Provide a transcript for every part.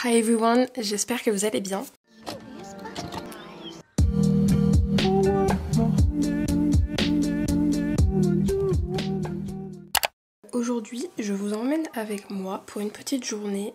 Hi everyone, j'espère que vous allez bien. Aujourd'hui, je vous emmène avec moi pour une petite journée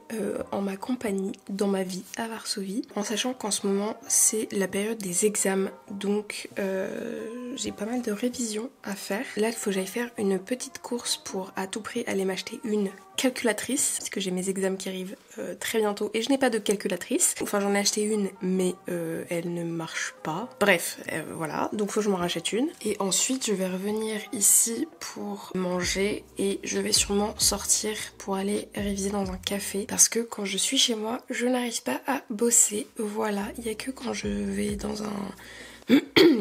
en ma compagnie, dans ma vie à Varsovie, en sachant qu'en ce moment c'est la période des examens, donc j'ai pas mal de révisions à faire. Là, il faut que j'aille faire une petite course pour à tout prix aller m'acheter une calculatrice, parce que j'ai mes examens qui arrivent très bientôt et je n'ai pas de calculatrice. Enfin, j'en ai acheté une, mais elle ne marche pas. Bref, voilà, donc faut que je m'en rachète une. Et ensuite, je vais revenir ici pour manger et je vais sûrement sortir pour aller réviser dans un café, parce que quand je suis chez moi, je n'arrive pas à bosser. Voilà, il n'y a que quand je vais dans un...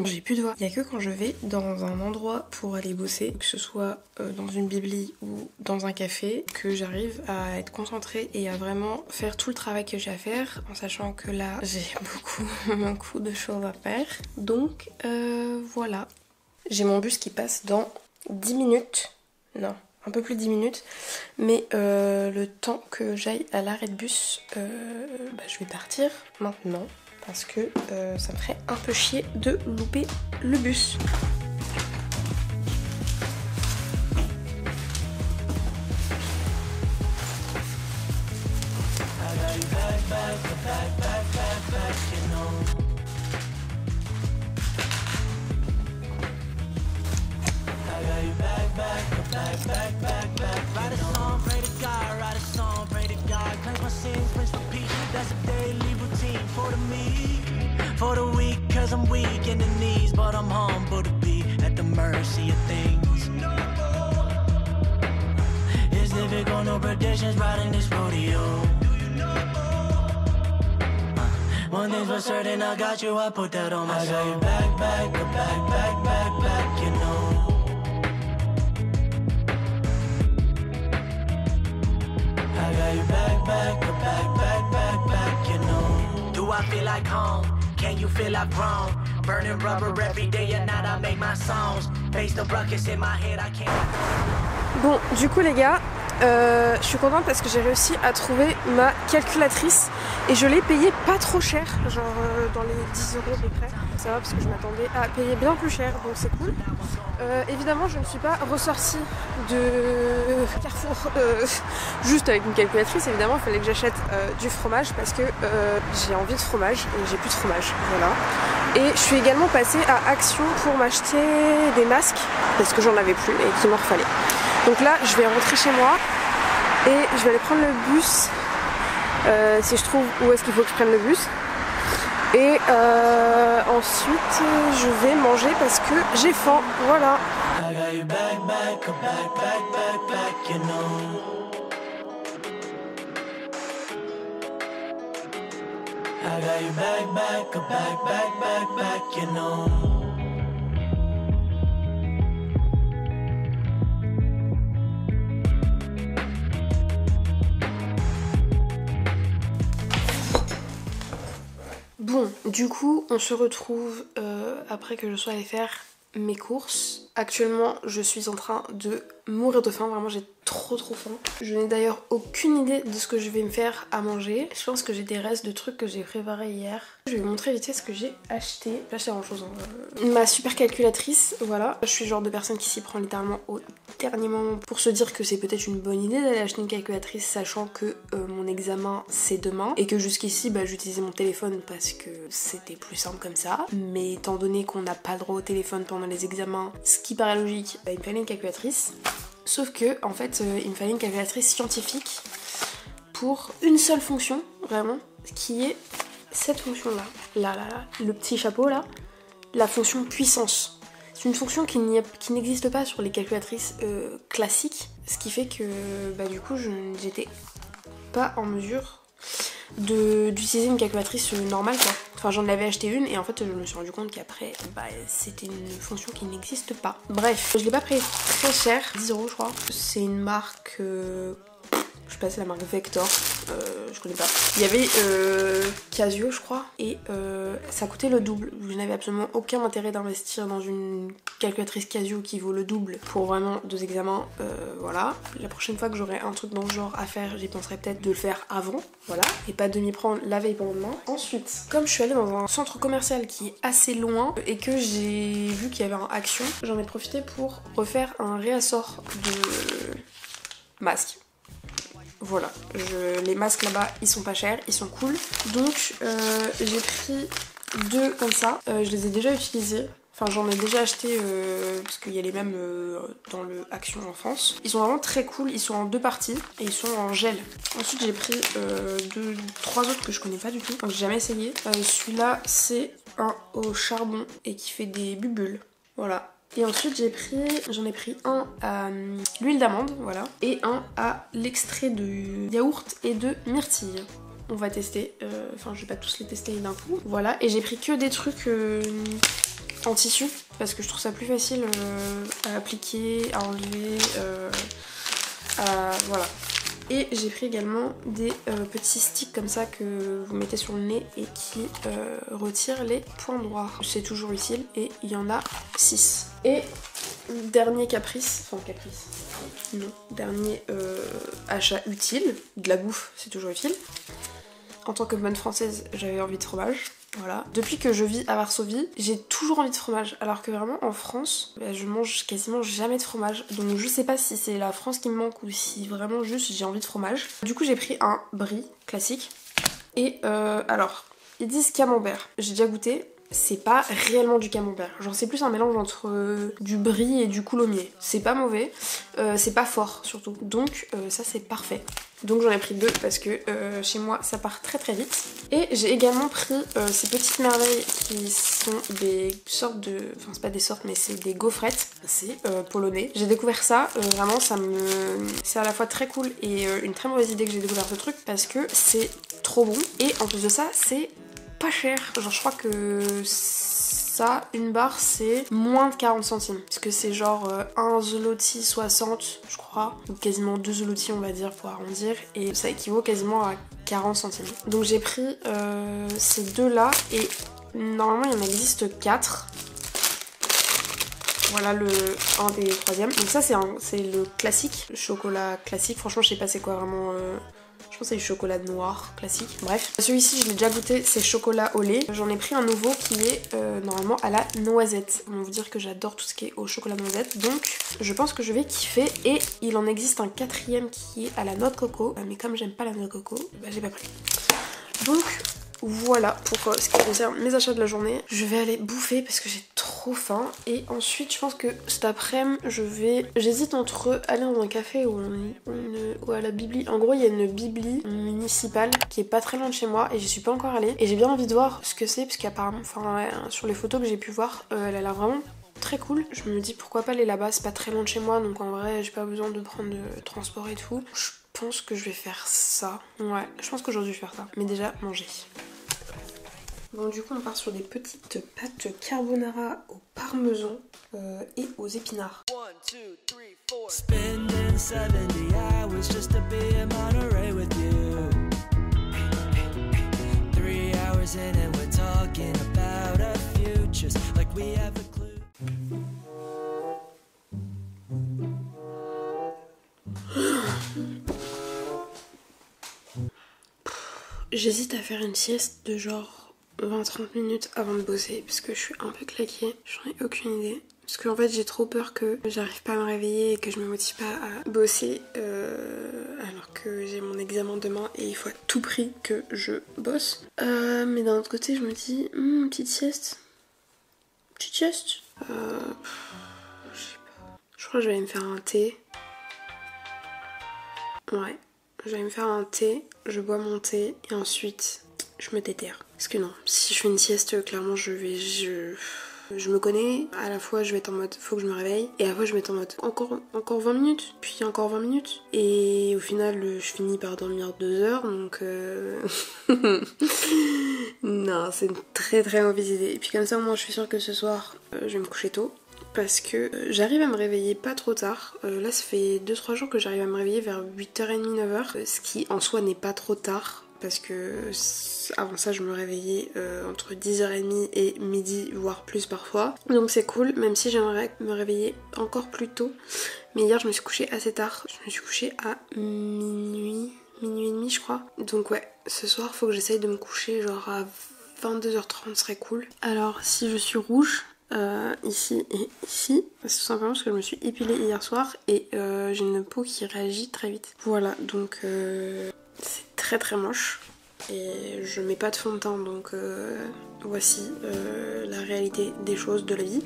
J'ai plus de voix. Il n'y a que quand je vais dans un endroit pour aller bosser, que ce soit dans une bibli ou dans un café, que j'arrive à être concentrée et à vraiment faire tout le travail que j'ai à faire, en sachant que là j'ai beaucoup de choses à faire. Donc voilà. J'ai mon bus qui passe dans 10 minutes. Non, un peu plus de 10 minutes. Mais le temps que j'aille à l'arrêt de bus, je vais partir maintenant. Parce que ça me ferait un peu chier de louper le bus. For the weak, cause I'm weak in the knees, but I'm humble to be at the mercy of things. It's difficult, no predictions, riding this rodeo. One thing's for certain, I got you, I put that on my soul. I got you back, you know. I got you back, you know. Do I feel like home? Can you feel I've grown? Burning rubber every day and night I make my songs. Face the ruckus in my head, I can't. Bon, du coup les gars, je suis contente parce que j'ai réussi à trouver ma calculatrice et je l'ai payée pas trop cher, genre dans les 10 € à peu près. Ça va parce que je m'attendais à payer bien plus cher, donc c'est cool. Évidemment, je ne suis pas ressortie de Carrefour juste avec une calculatrice. Évidemment, il fallait que j'achète du fromage parce que j'ai envie de fromage et j'ai plus de fromage. Voilà. Et je suis également passée à Action pour m'acheter des masques parce que j'en avais plus et qu'il m'en fallait. Donc là, je vais rentrer chez moi et je vais aller prendre le bus si je trouve où est-ce qu'il faut que je prenne le bus. Et ensuite, je vais manger parce que j'ai faim. Voilà. Bon, du coup, on se retrouve après que je sois allée faire mes courses. Actuellement, je suis en train de mourir de faim, vraiment j'ai trop faim. Je n'ai d'ailleurs aucune idée de ce que je vais me faire à manger. Je pense que j'ai des restes de trucs que j'ai préparés hier. Je vais vous montrer vite fait ce que j'ai acheté. J'ai acheté grand chose. Ma super calculatrice, voilà. Je suis le genre de personne qui s'y prend littéralement au dernier moment pour se dire que c'est peut-être une bonne idée d'aller acheter une calculatrice, sachant que mon examen c'est demain et que jusqu'ici j'utilisais mon téléphone parce que c'était plus simple comme ça. Mais étant donné qu'on n'a pas le droit au téléphone pendant les examens, ce qui paraît logique, il me fallait une calculatrice. Sauf que en fait il me fallait une calculatrice scientifique pour une seule fonction, vraiment, qui est cette fonction là, le petit chapeau là, la fonction puissance. C'est une fonction qui n'existe pas sur les calculatrices classiques, ce qui fait que du coup j'étais pas en mesure d'utiliser une calculatrice normale quoi. Enfin j'en avais acheté une et en fait je me suis rendu compte qu'après c'était une fonction qui n'existe pas. Bref, je l'ai pas payé très cher, 10 € je crois. C'est une marque Je sais pas, c'est la marque Vector, je connais pas. Il y avait Casio je crois, et ça coûtait le double. Je n'avais absolument aucun intérêt d'investir dans une calculatrice Casio qui vaut le double pour vraiment 2 examens, voilà. La prochaine fois que j'aurai un truc dans le genre à faire, j'y penserai peut-être de le faire avant, voilà, et pas de m'y prendre la veille pour le lendemain. Ensuite, comme je suis allée dans un centre commercial qui est assez loin et que j'ai vu qu'il y avait un Action, j'en ai profité pour refaire un réassort de masques. Voilà, les masques là-bas, ils sont pas chers, ils sont cool. Donc j'ai pris 2 comme ça. Je les ai déjà utilisés. Enfin, j'en ai déjà acheté parce qu'il y a les mêmes dans le Action en France. Ils sont vraiment très cool, ils sont en 2 parties et ils sont en gel. Ensuite, j'ai pris 3 autres que je connais pas du tout, donc j'ai jamais essayé. Celui-là, c'est un au charbon et qui fait des bulles. Voilà. Et ensuite j'en ai pris un à l'huile d'amande, voilà, et un à l'extrait de yaourt et de myrtille. On va tester, enfin je vais pas tous les tester d'un coup, voilà, et j'ai pris que des trucs en tissu, parce que je trouve ça plus facile à appliquer, à enlever, voilà. Et j'ai pris également des petits sticks comme ça que vous mettez sur le nez et qui retirent les points noirs. C'est toujours utile et il y en a 6. Et dernier dernier achat utile, de la bouffe, c'est toujours utile. En tant que bonne française, j'avais envie de fromage. Voilà. Depuis que je vis à Varsovie, j'ai toujours envie de fromage. Alors que vraiment en France, je mange quasiment jamais de fromage. Donc je sais pas si c'est la France qui me manque ou si vraiment juste j'ai envie de fromage. Du coup j'ai pris un brie classique. Et alors, ils disent camembert. J'ai déjà goûté. C'est pas réellement du camembert. Genre c'est plus un mélange entre du brie et du coulommiers. C'est pas mauvais, c'est pas fort surtout. Donc ça c'est parfait. Donc j'en ai pris 2 parce que chez moi ça part très très vite. Et j'ai également pris ces petites merveilles qui sont des sortes de... Enfin c'est pas des sortes mais c'est des gaufrettes. C'est polonais. J'ai découvert ça, vraiment c'est à la fois très cool et une très mauvaise idée que j'ai découvert ce truc parce que c'est trop bon. Et en plus de ça c'est pas cher, genre je crois que ça, une barre c'est moins de 40 centimes parce que c'est genre 1 zloty 60 je crois, ou quasiment 2 zloty on va dire pour arrondir, et ça équivaut quasiment à 40 centimes. Donc j'ai pris ces 2 là et normalement il y en existe 4. Voilà un des 3e. Donc ça c'est le classique, le chocolat classique, franchement je sais pas c'est quoi vraiment... Je pense que c'est du chocolat noir classique. Bref. Celui-ci, je l'ai déjà goûté, c'est chocolat au lait. J'en ai pris un nouveau qui est normalement à la noisette. On va vous dire que j'adore tout ce qui est au chocolat noisette. Donc, je pense que je vais kiffer. Et il en existe un 4e qui est à la noix de coco. Mais comme j'aime pas la noix de coco, bah j'ai pas pris. Donc, voilà pour ce qui concerne mes achats de la journée. Je vais aller bouffer parce que j'ai trop faim. Et ensuite, je pense que cet après-midi, j'hésite entre aller dans un café ou à la bibli. En gros, il y a une bibli municipale qui est pas très loin de chez moi et j'y suis pas encore allée. Et j'ai bien envie de voir ce que c'est parce qu'apparemment, sur les photos que j'ai pu voir, elle a l'air vraiment très cool. Je me dis pourquoi pas aller là-bas, c'est pas très loin de chez moi donc en vrai, j'ai pas besoin de prendre de transport et tout. Je pense que je vais faire ça. Ouais, je pense qu'aujourd'hui je vais faire ça. Mais déjà, manger. Bon, du coup, on part sur des petites pâtes carbonara au parmesan et aux épinards. 1, 2, 3, 4. Spending 70 hours just to be in Monterey with you. 3 hours in and we're talking about our futures like we have a clue. J'hésite à faire une sieste de genre 20-30 minutes avant de bosser parce que je suis un peu claquée, j'en ai aucune idée. Parce qu'en fait j'ai trop peur que j'arrive pas à me réveiller et que je me motive pas à bosser alors que j'ai mon examen demain et il faut à tout prix que je bosse. Mais d'un autre côté je me dis, petite sieste. Petite sieste je sais pas. Je crois que je vais aller me faire un thé. Ouais, je vais aller me faire un thé, je bois mon thé et ensuite je me déterre. Parce que non, si je fais une sieste, clairement je me connais, à la fois je vais être en mode faut que je me réveille et à la fois je vais être en mode encore 20 minutes, puis encore 20 minutes et au final je finis par dormir 2 heures donc non, c'est une très très mauvaise idée. Et puis comme ça au moins je suis sûre que ce soir je vais me coucher tôt parce que j'arrive à me réveiller pas trop tard. Là ça fait 2-3 jours que j'arrive à me réveiller vers 8h30, 9h, ce qui en soi n'est pas trop tard parce que avant ça je me réveillais entre 10h30 et midi, voire plus parfois. Donc c'est cool, même si j'aimerais me réveiller encore plus tôt. Mais hier je me suis couchée assez tard, je me suis couchée à minuit et demi je crois. Donc ouais, ce soir faut que j'essaye de me coucher genre à 22h30 serait cool. Alors si je suis rouge, ici et ici, c'est tout simplement parce que je me suis épilée hier soir et j'ai une peau qui réagit très vite. Voilà, donc c'est très très moche et je mets pas de fond de teint, donc voici la réalité des choses de la vie.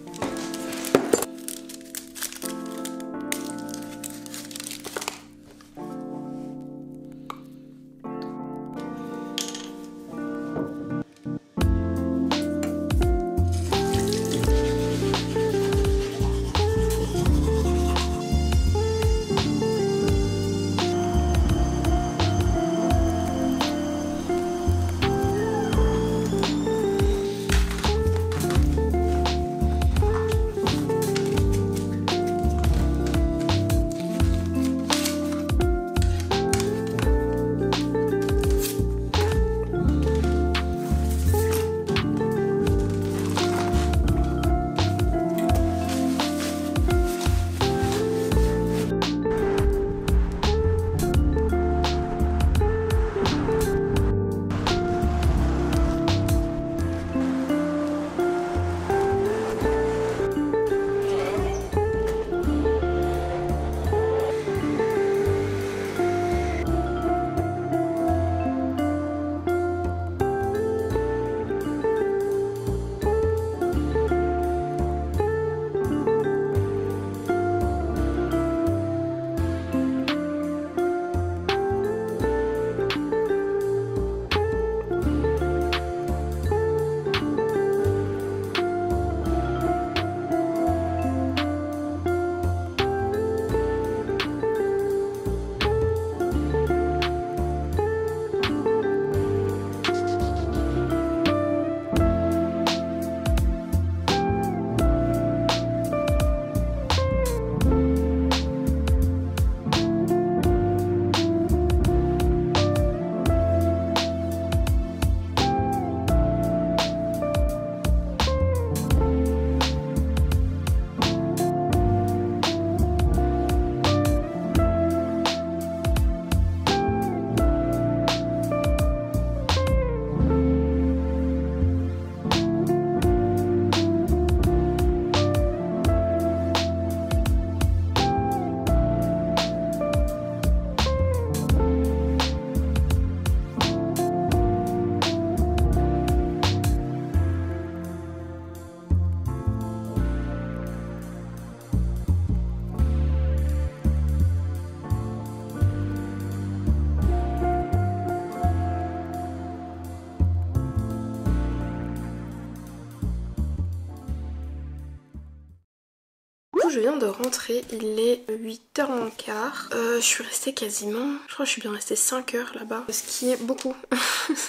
Je viens de rentrer, il est 8h moins quart. Je suis restée quasiment, je crois que je suis bien restée 5 heures là-bas, ce qui est beaucoup,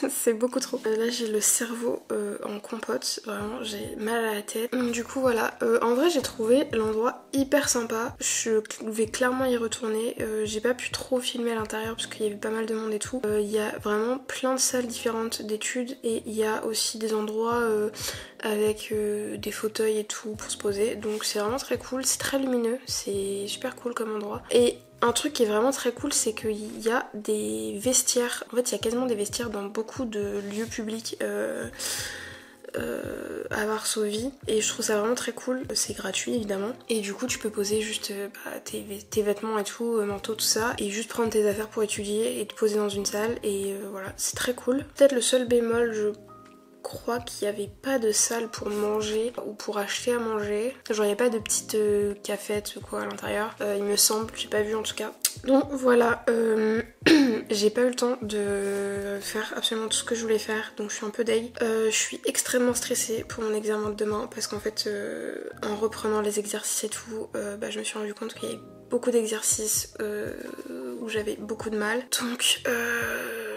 c'est beaucoup trop. Là j'ai le cerveau en compote, vraiment j'ai mal à la tête. Du coup voilà, en vrai j'ai trouvé l'endroit hyper sympa, je vais clairement y retourner. J'ai pas pu trop filmer à l'intérieur parce qu'il y avait pas mal de monde et tout. Il y a vraiment plein de salles différentes d'études et il y a aussi des endroits avec des fauteuils et tout pour se poser, donc c'est vraiment très cool, c'est très lumineux, c'est super cool comme endroit. Et un truc qui est vraiment très cool, c'est qu'il y a des vestiaires, en fait il y a quasiment des vestiaires dans beaucoup de lieux publics à Varsovie et je trouve ça vraiment très cool, c'est gratuit évidemment et du coup tu peux poser juste tes vêtements et tout, manteau tout ça et juste prendre tes affaires pour étudier et te poser dans une salle et voilà, c'est très cool. Peut-être le seul bémol, je crois qu'il n'y avait pas de salle pour manger ou pour acheter à manger, genre il n'y a pas de petite cafette ou quoi à l'intérieur, il me semble, j'ai pas vu en tout cas. Donc voilà, j'ai pas eu le temps de faire absolument tout ce que je voulais faire, donc je suis un peu deg. Je suis extrêmement stressée pour mon examen de demain parce qu'en fait en reprenant les exercices et tout, je me suis rendu compte qu'il y avait beaucoup d'exercices où j'avais beaucoup de mal, donc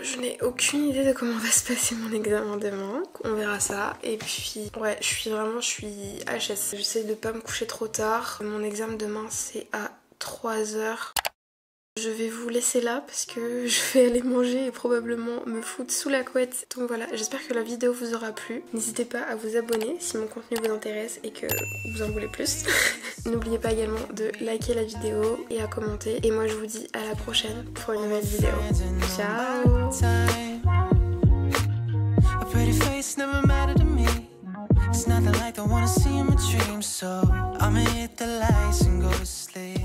je n'ai aucune idée de comment va se passer mon examen demain. On verra ça. Et puis, ouais, je suis HS. J'essaie de pas me coucher trop tard. Mon examen demain, c'est à 3h. Je vais vous laisser là parce que je vais aller manger et probablement me foutre sous la couette. Donc voilà, j'espère que la vidéo vous aura plu. N'hésitez pas à vous abonner si mon contenu vous intéresse et que vous en voulez plus. N'oubliez pas également de liker la vidéo et à commenter. Et moi je vous dis à la prochaine pour une nouvelle vidéo. Ciao. It's nothing like the one I see in my dreams, so I'ma hit the lights and go to sleep.